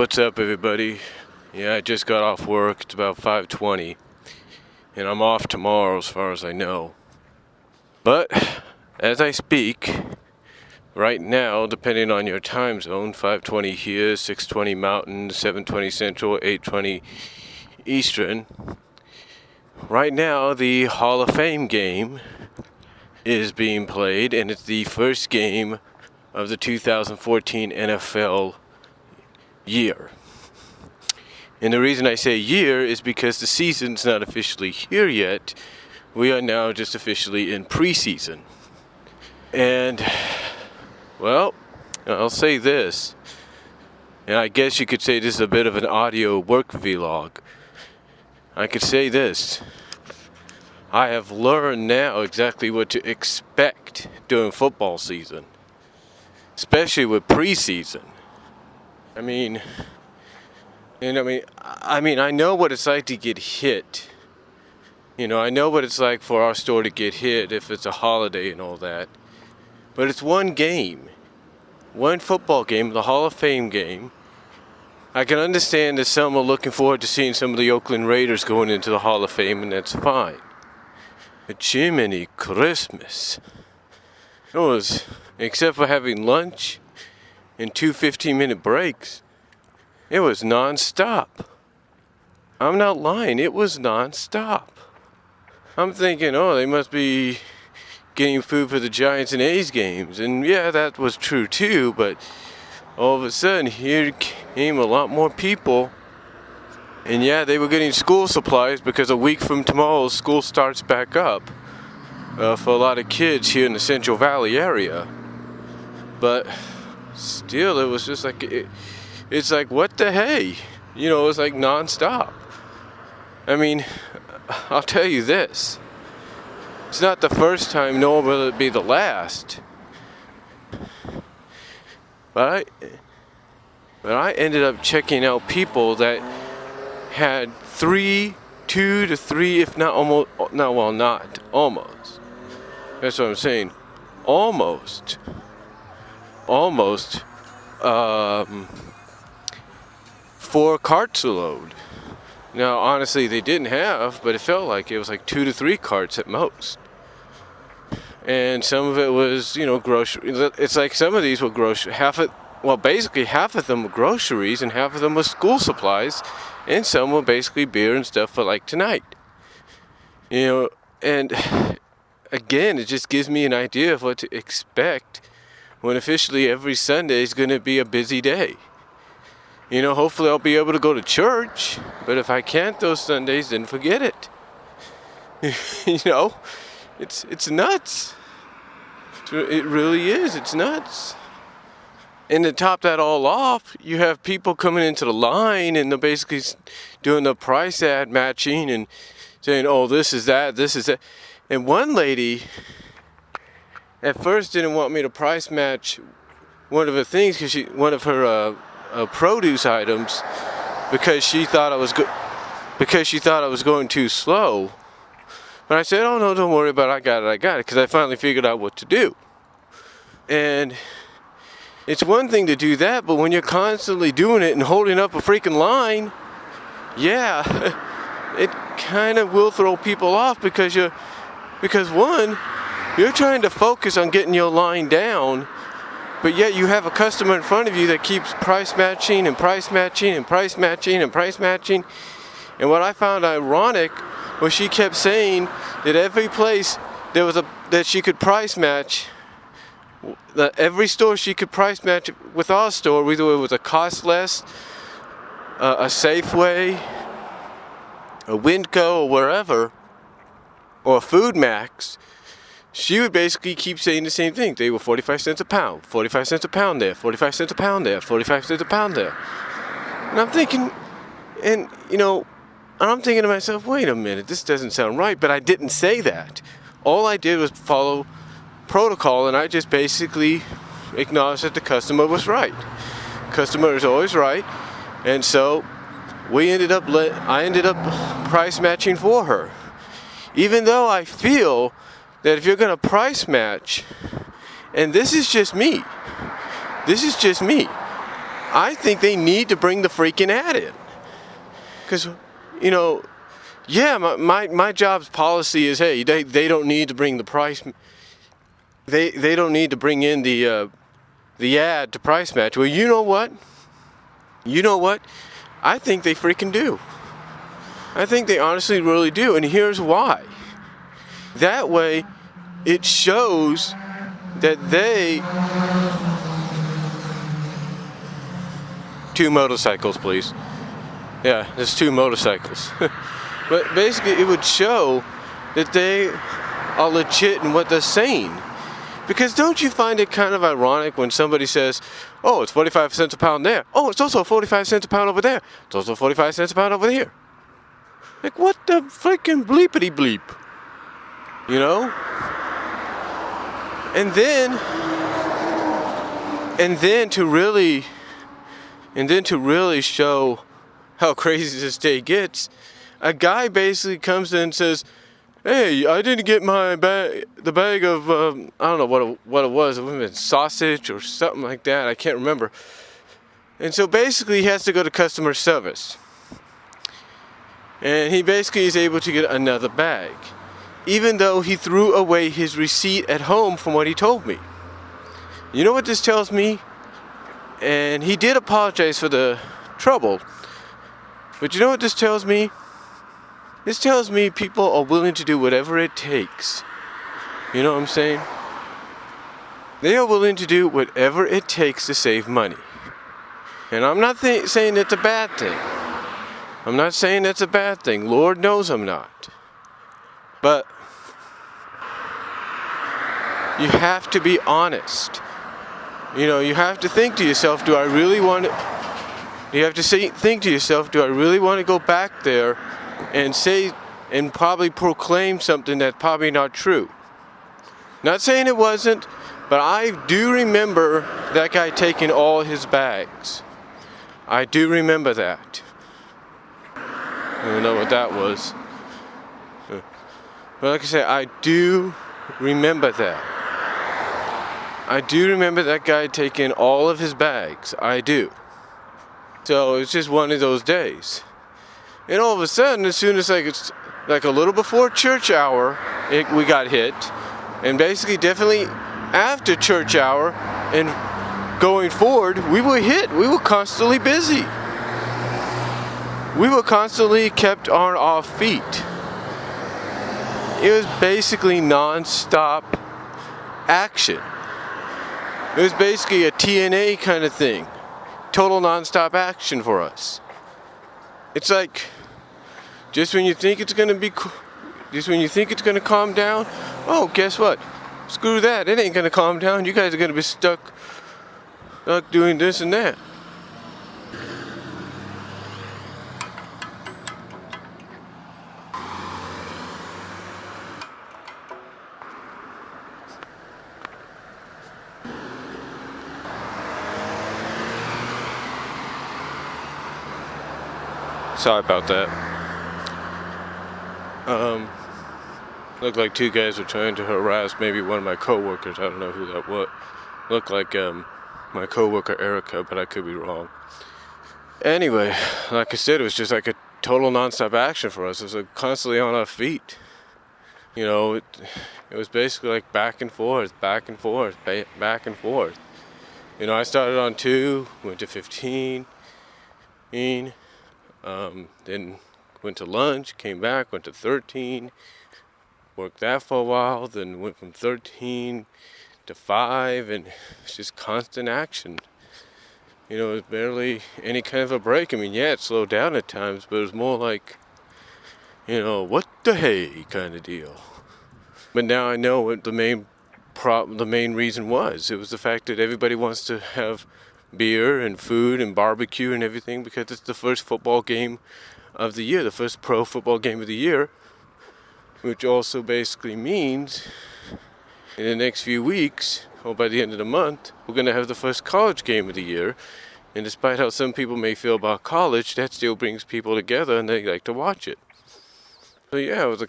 what's up, everybody? Yeah, I just got off work. It's about 5:20, and I'm off tomorrow as far as I know. But as I speak, right now, depending on your time zone, 5:20 here, 6:20 Mountain, 7:20 Central, 8:20 Eastern. Right now, the Hall of Fame game is being played, and it's the first game of the 2014 NFL year. And the reason I say year is because the season's not officially here yet. We are now just officially in preseason. And, well, I'll say this, and I guess you could say this is a bit of an audio work vlog. I could say this: I have learned now exactly what to expect during football season, especially with preseason. I know what it's like to get hit. I know what it's like for our store to get hit if it's a holiday and all that. But it's one game. One football game, the Hall of Fame game. I can understand that some are looking forward to seeing some of the Oakland Raiders going into the Hall of Fame, and that's fine. But Jiminy Christmas. It was, except for having lunch and 2 15-minute breaks, it was non-stop. I'm not lying, it was non-stop. I'm thinking, they must be getting food for the Giants and A's games. And yeah, that was true too, but all of a sudden, here came a lot more people. And yeah, they were getting school supplies because a week from tomorrow, school starts back up for a lot of kids here in the Central Valley area. But still, it was just like, it's like, what the hey? It was like non-stop. I'll tell you this. It's not the first time, nor will it be the last. But I ended up checking out people that had 2 to 3, if not almost, not almost. That's what I'm saying. Almost 4 carts a load. Now, honestly, they didn't have, but it felt like it was like 2 to 3 carts at most. And some of it was, grocery. It's like some of these were grocery. Basically half of them were groceries and half of them were school supplies, and some were basically beer and stuff for like tonight. And again, it just gives me an idea of what to expect when officially every Sunday is going to be a busy day. Hopefully I'll be able to go to church, but if I can't those Sundays, then forget it. It's nuts. It really is. It's nuts. And to top that all off, you have people coming into the line and they're basically doing the price ad matching and saying, this is that, this is that. And one lady at first didn't want me to price match one of her things, one of her produce items, because she thought I was going too slow. But I said, no, don't worry about it, I got it, because I finally figured out what to do. And it's one thing to do that, but when you're constantly doing it and holding up a freaking line, yeah, it kind of will throw people off because one, you're trying to focus on getting your line down, but yet you have a customer in front of you that keeps price matching and price matching and price matching and price matching. And what I found ironic was she kept saying that every place that she could price match, that every store she could price match with our store, whether it was a Cost Less, a Safeway, a Winco, or wherever, or a Food Max, she would basically keep saying the same thing. They were 45 cents a pound, 45 cents a pound there, 45 cents a pound there, 45 cents a pound there. And I'm thinking, I'm thinking to myself, wait a minute, this doesn't sound right, but I didn't say that. All I did was follow protocol, and I just basically acknowledged that the customer was right. Customer is always right, and so I ended up price matching for her. Even though I feel that if you're going to price match, and this is just me, I think they need to bring the freaking ad in. Because, you know, yeah, my job's policy is, hey, they don't need to bring the price. They don't need to bring in the ad to price match. Well, you know what? You know what? I think they freaking do. I think they honestly really do, and here's why. That way, it shows that they... Two motorcycles, please. Yeah, there's two motorcycles. But basically, it would show that they are legit in what they're saying. Because don't you find it kind of ironic when somebody says, oh, it's 45 cents a pound there. Oh, it's also 45 cents a pound over there. It's also 45 cents a pound over here. Like, what the freaking bleepity bleep? You know? And then to really show how crazy this day gets, a guy basically comes in and says, hey, I didn't get my the bag of, I don't know what it was. It would have been sausage or something like that. I can't remember. And so basically he has to go to customer service. And he basically is able to get another bag, even though he threw away his receipt at home from what he told me. You know what this tells me? And he did apologize for the trouble. But you know what this tells me? This tells me people are willing to do whatever it takes. You know what I'm saying? They are willing to do whatever it takes to save money. And I'm not saying it's a bad thing. I'm not saying that's a bad thing. Lord knows I'm not. But you have to be honest. You know, you have to think to yourself, do I really want to... You have to think to yourself, do I really want to go back there and say and probably proclaim something that's probably not true? Not saying it wasn't, but I do remember that guy taking all his bags. I do remember that. I don't know what that was. But like I said, I do remember that. I do remember that guy taking all of his bags. I do. So it's just one of those days. And all of a sudden, as soon as it's like a little before church hour, we got hit. And basically, definitely after church hour and going forward, we were hit. We were constantly busy. We were constantly kept on our feet. It was basically non-stop action. It was basically a TNA kind of thing. Total non-stop action for us. It's like, just when you think it's going to calm down, oh, guess what? Screw that. It ain't going to calm down. You guys are going to be stuck doing this and that. Sorry about that. Looked like two guys were trying to harass maybe one of my coworkers. I don't know who that was. Looked like my coworker Erica, but I could be wrong. Anyway, like I said, it was just like a total non-stop action for us. It was like constantly on our feet. You know, it was basically like back and forth, back and forth, back and forth. You know, I started on 2, went to 15, then went to lunch, came back, went to 13, worked that for a while, then went from 13 to 5, and it's just constant action. You know, it was barely any kind of a break. I mean, yeah, it slowed down at times, but it was more like, you know, what the hey kind of deal. But now I know what the main reason was. It was the fact that everybody wants to have beer and food and barbecue and everything because it's the first football game of the year, the first pro football game of the year, which also basically means in the next few weeks, or by the end of the month, we're going to have the first college game of the year. And despite how some people may feel about college, that still brings people together and they like to watch it. So yeah, it was a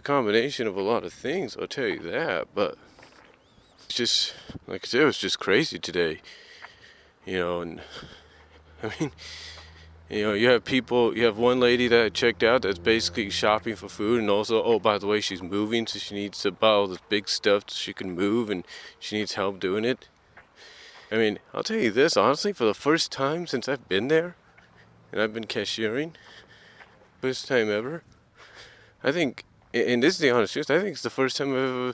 combination of a lot of things, I'll tell you that, but it's just, like I said, it was just crazy today. And I mean, you have one lady that I checked out that's basically shopping for food, and also, oh, by the way, she's moving, so she needs to buy all this big stuff so she can move, and she needs help doing it. I mean, I'll tell you this, honestly, for the first time since I've been there, and I've been cashiering, first time ever, I think, and this is the honest truth, I think it's the first time I've ever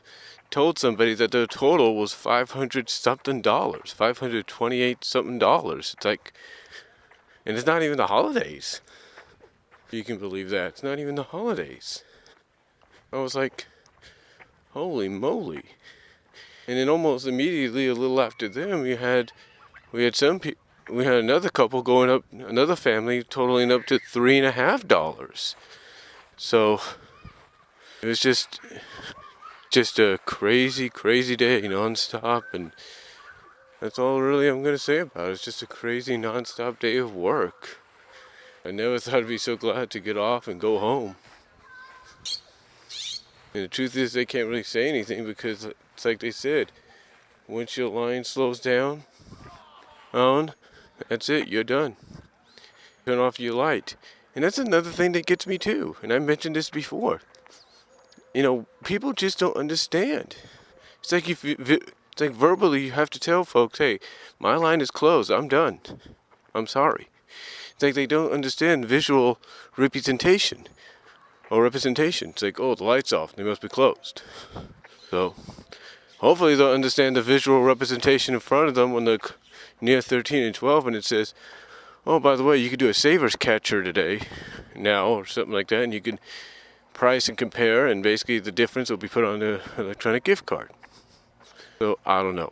told somebody that their total was $500 something, $528 something. It's like, and it's not even the holidays. You can believe that. It's not even the holidays. I was like, holy moly. And then almost immediately, a little after them, we had another couple going up, another family totaling up to $3.50. So it was just a crazy, crazy day, nonstop, and that's all really I'm gonna say about it. It's just a crazy, nonstop day of work. I never thought I'd be so glad to get off and go home. And the truth is, they can't really say anything because it's like they said, once your line slows down, that's it, you're done. Turn off your light. And that's another thing that gets me too, and I mentioned this before. People just don't understand. It's like it's like verbally you have to tell folks, hey, my line is closed, I'm done. I'm sorry. It's like they don't understand visual representation. It's like, oh, the light's off, they must be closed. So, hopefully they'll understand the visual representation in front of them when they're near 13 and 12 and it says, oh, by the way, you could do a Savers Catcher today, now, or something like that, and you can price and compare, and basically the difference will be put on the electronic gift card. So, I don't know.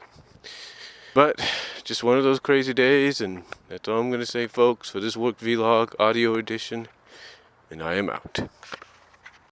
But, just one of those crazy days, and that's all I'm going to say, folks, for this work vlog audio edition, and I am out.